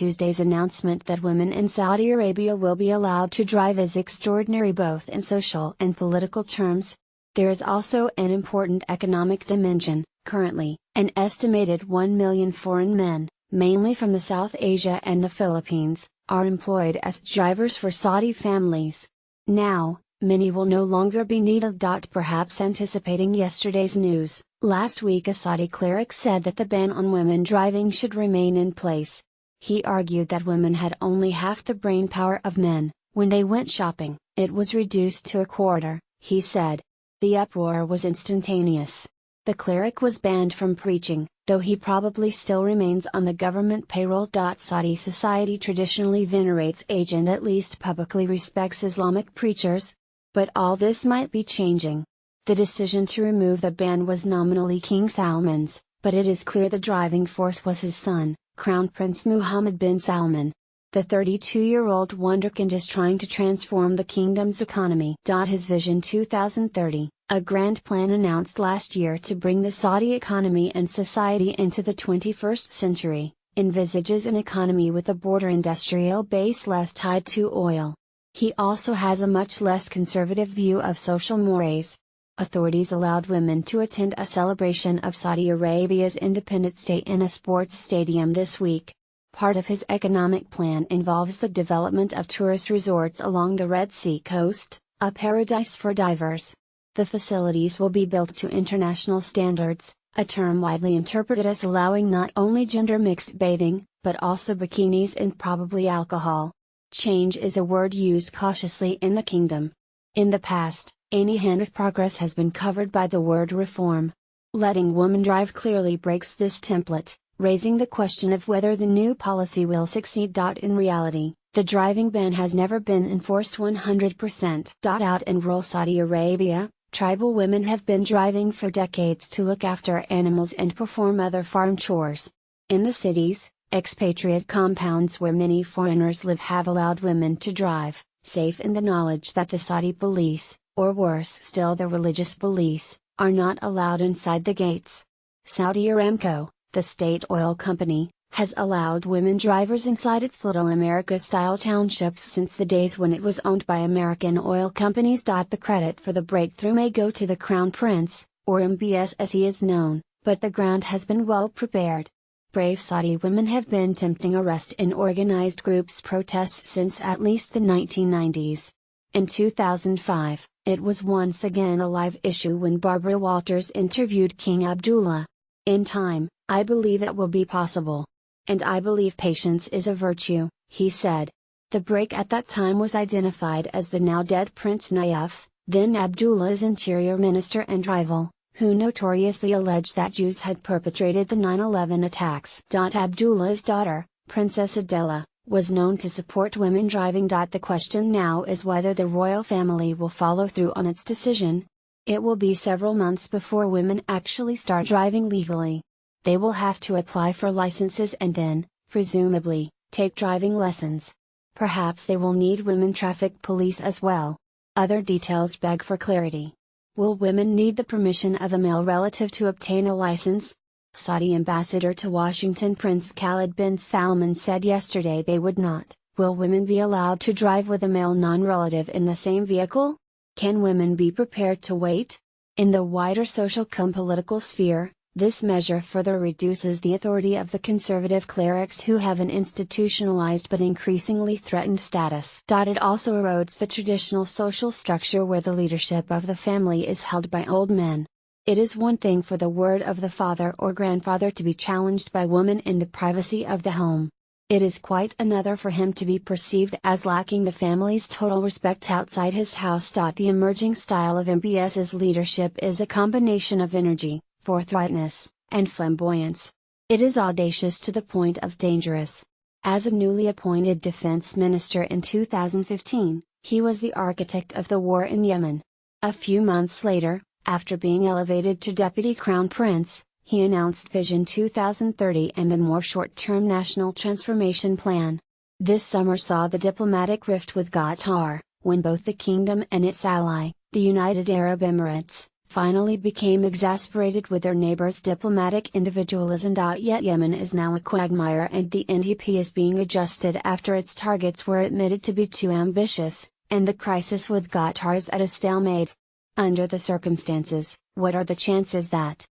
Tuesday's announcement that women in Saudi Arabia will be allowed to drive is extraordinary both in social and political terms. There is also an important economic dimension. Currently, an estimated 1 million foreign men, mainly from the South Asia and the Philippines, are employed as drivers for Saudi families. Now, many will no longer be needed. Perhaps anticipating yesterday's news, last week a Saudi cleric said that the ban on women driving should remain in place. He argued that women had only half the brain power of men. When they went shopping, it was reduced to a quarter, he said. The uproar was instantaneous. The cleric was banned from preaching, though he probably still remains on the government payroll. Saudi society traditionally venerates age and at least publicly respects Islamic preachers. But all this might be changing. The decision to remove the ban was nominally King Salman's, but it is clear the driving force was his son, Crown Prince Mohammed bin Salman. The 32-year-old wunderkind is trying to transform the kingdom's economy. His Vision 2030, a grand plan announced last year to bring the Saudi economy and society into the 21st century, envisages an economy with a border industrial base less tied to oil. He also has a much less conservative view of social mores. Authorities allowed women to attend a celebration of Saudi Arabia's Independence Day in a sports stadium this week. Part of his economic plan involves the development of tourist resorts along the Red Sea coast, a paradise for divers. The facilities will be built to international standards, a term widely interpreted as allowing not only gender-mixed bathing, but also bikinis and probably alcohol. Change is a word used cautiously in the kingdom. In the past, any hint of progress has been covered by the word reform. Letting women drive clearly breaks this template, raising the question of whether the new policy will succeed. In reality, the driving ban has never been enforced 100%. Out in rural Saudi Arabia, tribal women have been driving for decades to look after animals and perform other farm chores. In the cities, expatriate compounds where many foreigners live have allowed women to drive, safe in the knowledge that the Saudi police, or worse still the religious police, are not allowed inside the gates. Saudi Aramco, the state oil company, has allowed women drivers inside its Little America-style townships since the days when it was owned by American oil companies. The credit for the breakthrough may go to the Crown Prince, or MBS as he is known, but the ground has been well prepared. Brave Saudi women have been tempting arrest in organized groups' protests since at least the 1990s. In 2005, it was once again a live issue when Barbara Walters interviewed King Abdullah. In time, I believe it will be possible. And I believe patience is a virtue, he said. The break at that time was identified as the now dead Prince Nayef, then Abdullah's interior minister and rival, who notoriously alleged that Jews had perpetrated the 9/11 attacks. Abdullah's daughter, Princess Adela, was known to support women driving. The question now is whether the royal family will follow through on its decision. It will be several months before women actually start driving legally. They will have to apply for licenses and then, presumably, take driving lessons. Perhaps they will need women traffic police as well. Other details beg for clarity. Will women need the permission of a male relative to obtain a license? Saudi ambassador to Washington Prince Khalid bin Salman said yesterday they would not. Will women be allowed to drive with a male non-relative in the same vehicle? Can women be prepared to wait? In the wider social and political sphere, this measure further reduces the authority of the conservative clerics who have an institutionalized but increasingly threatened status. It also erodes the traditional social structure where the leadership of the family is held by old men. It is one thing for the word of the father or grandfather to be challenged by women in the privacy of the home. It is quite another for him to be perceived as lacking the family's total respect outside his house. The emerging style of MBS's leadership is a combination of energy, forthrightness, and flamboyance. It is audacious to the point of dangerous. As a newly appointed defense minister in 2015, he was the architect of the war in Yemen. A few months later, after being elevated to deputy crown prince, he announced Vision 2030 and a more short-term national transformation plan. This summer saw the diplomatic rift with Qatar, when both the kingdom and its ally, the United Arab Emirates, finally became exasperated with their neighbors' diplomatic individualism. Yet Yemen is now a quagmire and the NDP is being adjusted after its targets were admitted to be too ambitious, and the crisis with Qatar is at a stalemate. Under the circumstances, what are the chances that,